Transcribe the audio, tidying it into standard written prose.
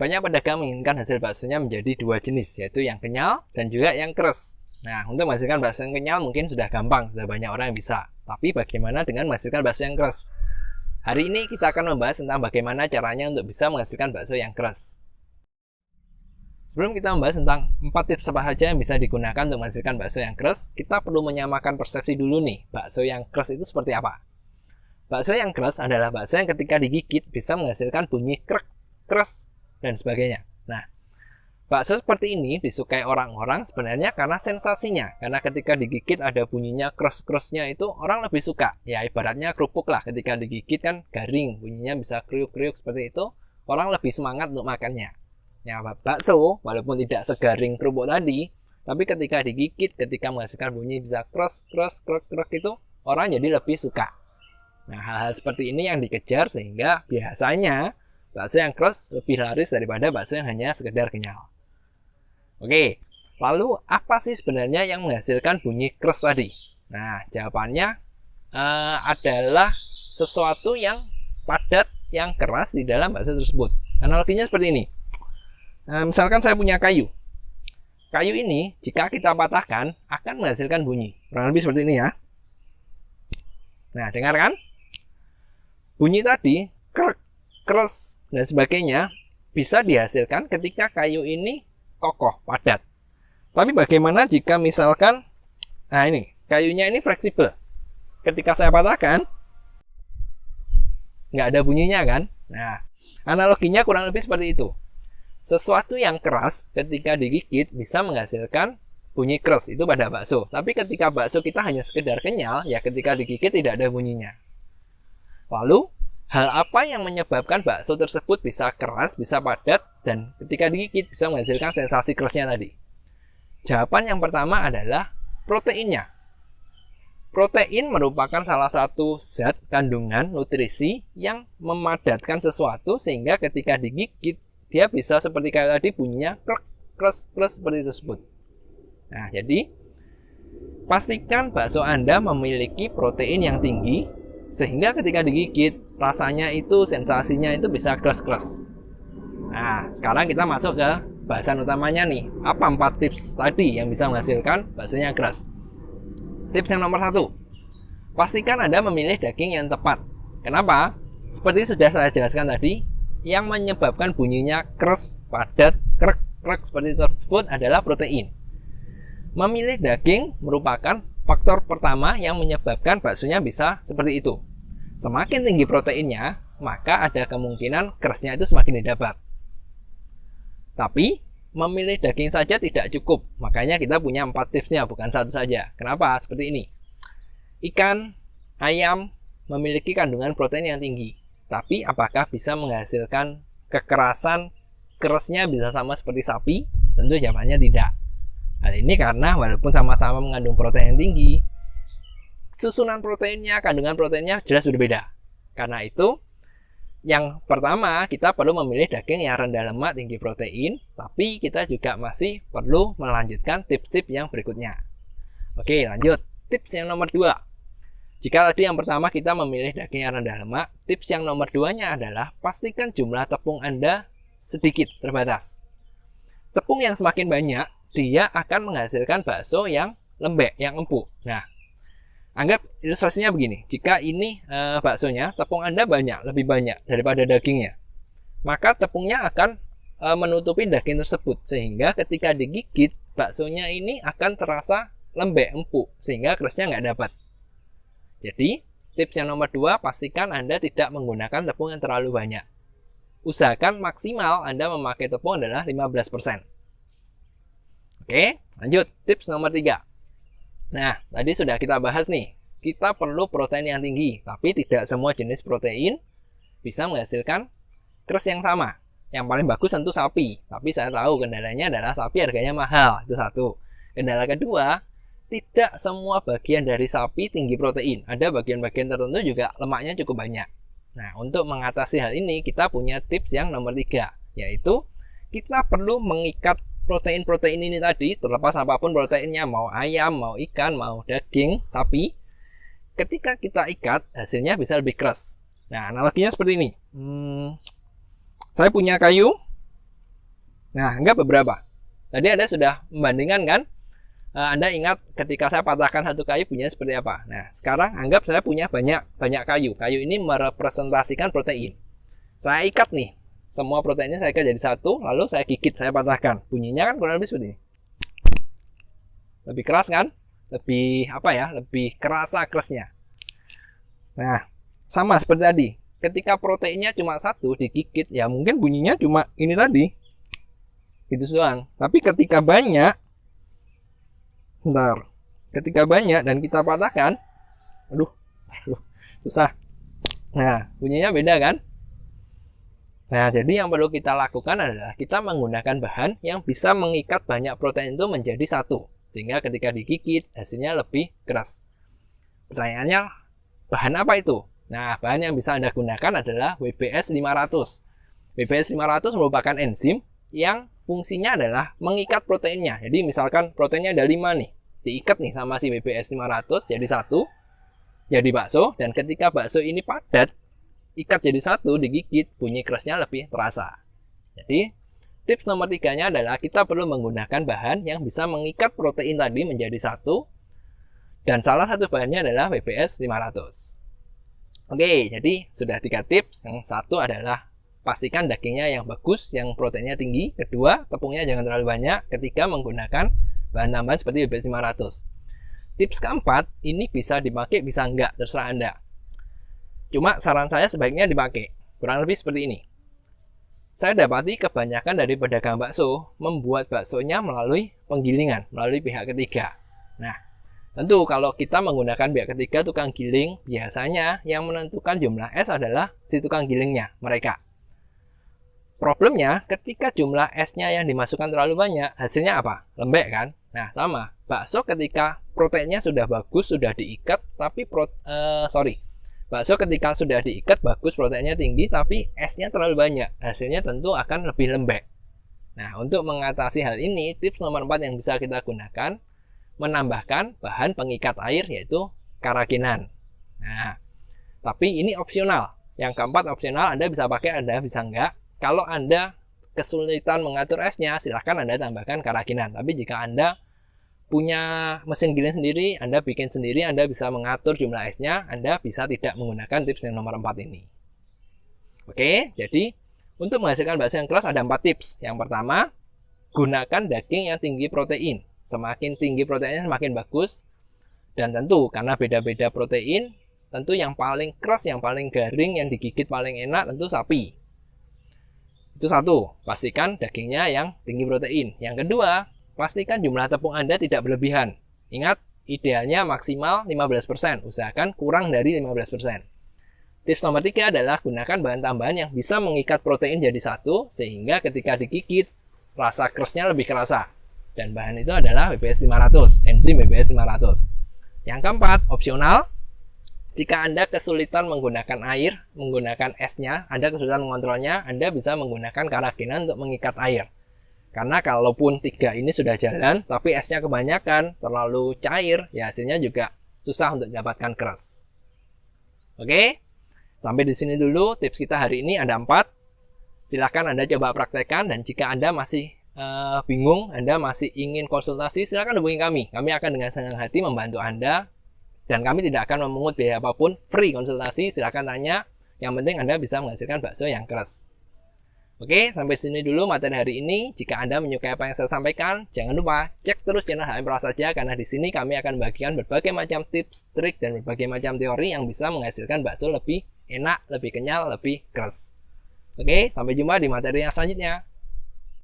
banyak pedagang menginginkan hasil baksonya menjadi dua jenis, yaitu yang kenyal dan juga yang keras. Nah, untuk menghasilkan bakso yang kenyal mungkin sudah gampang, sudah banyak orang yang bisa. Tapi bagaimana dengan menghasilkan bakso yang keras? Hari ini kita akan membahas tentang bagaimana caranya untuk bisa menghasilkan bakso yang keras. Sebelum kita membahas tentang 4 tips apa saja yang bisa digunakan untuk menghasilkan bakso yang keras, kita perlu menyamakan persepsi dulu nih, bakso yang keras itu seperti apa. Bakso yang keras adalah bakso yang ketika digigit bisa menghasilkan bunyi krek, keras, dan sebagainya. Nah, bakso seperti ini disukai orang-orang sebenarnya karena sensasinya. Karena ketika digigit ada bunyinya keras-kerasnya itu orang lebih suka. Ya ibaratnya kerupuk lah, ketika digigit kan garing, bunyinya bisa kriuk-kriuk seperti itu, orang lebih semangat untuk makannya. Ya, bakso walaupun tidak segaring kerupuk tadi, tapi ketika digigit, ketika menghasilkan bunyi bisa keras itu, orang jadi lebih suka. Nah, hal-hal seperti ini yang dikejar sehingga biasanya bakso yang keras lebih laris daripada bakso yang hanya sekedar kenyal. Oke, lalu apa sih sebenarnya yang menghasilkan bunyi keras tadi? Nah, jawabannya adalah sesuatu yang padat, yang keras di dalam bakso tersebut. Analoginya seperti ini. Misalkan saya punya kayu. Kayu ini jika kita patahkan akan menghasilkan bunyi. Kurang lebih seperti ini ya. Nah, dengarkan. Bunyi tadi, krek, keras, dan sebagainya bisa dihasilkan ketika kayu ini kokoh, padat. Tapi bagaimana jika misalkan, nah ini, kayunya ini fleksibel. Ketika saya patahkan, nggak ada bunyinya kan? Nah, analoginya kurang lebih seperti itu. Sesuatu yang keras ketika digigit bisa menghasilkan bunyi keras itu pada bakso. Tapi ketika bakso kita hanya sekedar kenyal, ya ketika digigit tidak ada bunyinya. Lalu, hal apa yang menyebabkan bakso tersebut bisa keras, bisa padat, dan ketika digigit bisa menghasilkan sensasi kerasnya tadi? Jawaban yang pertama adalah proteinnya. Protein merupakan salah satu zat kandungan nutrisi yang memadatkan sesuatu sehingga ketika digigit dia bisa seperti kayak tadi bunyinya keras seperti tersebut. Nah, jadi pastikan bakso Anda memiliki protein yang tinggi sehingga ketika digigit rasanya itu, sensasinya itu bisa keras. Nah, sekarang kita masuk ke bahasan utamanya nih. Apa 4 tips tadi yang bisa menghasilkan baksonya keras? Tips yang nomor 1. Pastikan Anda memilih daging yang tepat. Kenapa? Seperti sudah saya jelaskan tadi, yang menyebabkan bunyinya keras, padat, krek seperti tersebut adalah protein. Memilih daging merupakan faktor pertama yang menyebabkan baksonya bisa seperti itu. Semakin tinggi proteinnya, maka ada kemungkinan kerasnya itu semakin didapat. Tapi, memilih daging saja tidak cukup. Makanya kita punya 4 tipsnya, bukan satu saja. Kenapa? Seperti ini. Ikan, ayam memiliki kandungan protein yang tinggi. Tapi apakah bisa menghasilkan kekerasan, kerasnya bisa sama seperti sapi? Tentu jawabannya tidak. Hal ini karena walaupun sama-sama mengandung protein yang tinggi, susunan proteinnya, kandungan proteinnya jelas berbeda. Karena itu, yang pertama kita perlu memilih daging yang rendah lemak, tinggi protein, tapi kita juga masih perlu melanjutkan tips-tips yang berikutnya. Oke, lanjut. Tips yang nomor 2. Jika tadi yang pertama kita memilih daging yang rendah lemak, tips yang nomor 2-nya adalah pastikan jumlah tepung Anda sedikit, terbatas. Tepung yang semakin banyak, dia akan menghasilkan bakso yang lembek, yang empuk. Nah, anggap ilustrasinya begini. Jika ini baksonya, tepung Anda banyak, lebih banyak daripada dagingnya. Maka tepungnya akan menutupi daging tersebut. Sehingga ketika digigit, baksonya ini akan terasa lembek, empuk. Sehingga kerasnya nggak dapat. Jadi, tips yang nomor 2, pastikan Anda tidak menggunakan tepung yang terlalu banyak. Usahakan maksimal Anda memakai tepung adalah 15%. Oke, lanjut. Tips nomor 3. Nah, tadi sudah kita bahas nih. Kita perlu protein yang tinggi, tapi tidak semua jenis protein bisa menghasilkan keras yang sama. Yang paling bagus tentu sapi. Tapi saya tahu kendalanya adalah sapi harganya mahal. Itu satu. Kendala kedua, tidak semua bagian dari sapi tinggi protein. Ada bagian-bagian tertentu juga lemaknya cukup banyak. Nah, untuk mengatasi hal ini, kita punya tips yang nomor 3, yaitu kita perlu mengikat protein-protein ini tadi, terlepas apapun proteinnya, mau ayam, mau ikan, mau daging, sapi. Ketika kita ikat, hasilnya bisa lebih keras. Nah, analoginya seperti ini. Saya punya kayu, Nah, anggap beberapa. Tadi Anda sudah membandingkan kan? Anda ingat ketika saya patahkan satu kayu bunyinya seperti apa. Nah, sekarang anggap saya punya banyak kayu. Kayu ini merepresentasikan protein. Saya ikat nih, semua proteinnya saya ikat jadi satu, lalu saya gigit, saya patahkan. Bunyinya kan kurang lebih seperti ini. Lebih keras kan? Lebih apa ya? Lebih kerasa kerasnya. Nah, sama seperti tadi. Ketika proteinnya cuma satu digigit, ya mungkin bunyinya cuma ini tadi. Itu doang. Tapi ketika banyak, ketika banyak dan kita patahkan, aduh, susah. Nah, bunyinya beda kan? Nah, jadi yang perlu kita lakukan adalah kita menggunakan bahan yang bisa mengikat banyak protein itu menjadi satu. Sehingga ketika digigit, hasilnya lebih keras. Pertanyaannya, bahan apa itu? Nah, bahan yang bisa Anda gunakan adalah WBS 500. WBS 500 merupakan enzim yang fungsinya adalah mengikat proteinnya. Jadi misalkan proteinnya ada 5 nih, diikat nih sama si WBS 500 jadi satu, jadi bakso. Dan ketika bakso ini padat, ikat jadi satu, digigit, bunyi kerasnya lebih terasa. Jadi tips nomor 3-nya adalah kita perlu menggunakan bahan yang bisa mengikat protein tadi menjadi satu. Dan salah satu bahannya adalah WBS 500. Oke, jadi sudah 3 tips. Yang satu adalah pastikan dagingnya yang bagus, yang proteinnya tinggi. Kedua, tepungnya jangan terlalu banyak ketika menggunakan bahan tambahan seperti WBS 500. Tips keempat, ini bisa dipakai, bisa enggak, terserah Anda. Cuma saran saya sebaiknya dipakai. Kurang lebih seperti ini. Saya dapati kebanyakan dari pedagang bakso membuat baksonya melalui penggilingan, melalui pihak ketiga. Nah, tentu kalau kita menggunakan pihak ketiga tukang giling, biasanya yang menentukan jumlah es adalah si tukang gilingnya, mereka. Problemnya, ketika jumlah esnya yang dimasukkan terlalu banyak, hasilnya apa? Lembek kan? Nah, sama. Bakso ketika proteinnya sudah bagus, sudah diikat, tapi bakso ketika sudah diikat bagus, proteinnya tinggi, tapi esnya terlalu banyak. Hasilnya tentu akan lebih lembek. Nah, untuk mengatasi hal ini, tips nomor 4 yang bisa kita gunakan, menambahkan bahan pengikat air, yaitu karakinan. Nah, tapi ini opsional. Yang keempat opsional, Anda bisa pakai, Anda bisa enggak. Kalau Anda kesulitan mengatur esnya, silahkan Anda tambahkan karakinan. Tapi jika Anda punya mesin giling sendiri, Anda bikin sendiri, Anda bisa mengatur jumlah esnya, Anda bisa tidak menggunakan tips yang nomor 4 ini. Oke, jadi untuk menghasilkan bakso yang keras ada 4 tips. Yang pertama, gunakan daging yang tinggi protein. Semakin tinggi proteinnya semakin bagus. Dan tentu karena beda-beda protein, tentu yang paling keras, yang paling garing, yang digigit paling enak tentu sapi. Itu satu, pastikan dagingnya yang tinggi protein. Yang kedua, pastikan jumlah tepung Anda tidak berlebihan. Ingat, idealnya maksimal 15%, usahakan kurang dari 15%. Tips nomor 3 adalah gunakan bahan tambahan yang bisa mengikat protein jadi satu, sehingga ketika digigit, rasa kerasnya lebih kerasa. Dan bahan itu adalah WBS 500, enzim WBS 500. Yang keempat, opsional. Jika Anda kesulitan menggunakan air, menggunakan esnya, Anda kesulitan mengontrolnya, Anda bisa menggunakan karakinan untuk mengikat air. Karena kalaupun 3 ini sudah jalan, tapi esnya kebanyakan, terlalu cair, ya hasilnya juga susah untuk dapatkan keras. Oke, sampai di sini dulu tips kita hari ini, ada 4. Silahkan Anda coba praktekkan, dan jika Anda masih bingung, Anda masih ingin konsultasi, silahkan hubungi kami. Kami akan dengan senang hati membantu Anda. Dan kami tidak akan memungut biaya apapun, free konsultasi, silahkan tanya. Yang penting Anda bisa menghasilkan bakso yang keras. Oke, sampai sini dulu materi hari ini. Jika Anda menyukai apa yang saya sampaikan, jangan lupa cek terus channel HM Prasaja, karena di sini kami akan membagikan berbagai macam tips, trik, dan berbagai macam teori yang bisa menghasilkan bakso lebih enak, lebih kenyal, lebih keras. Oke, sampai jumpa di materi yang selanjutnya.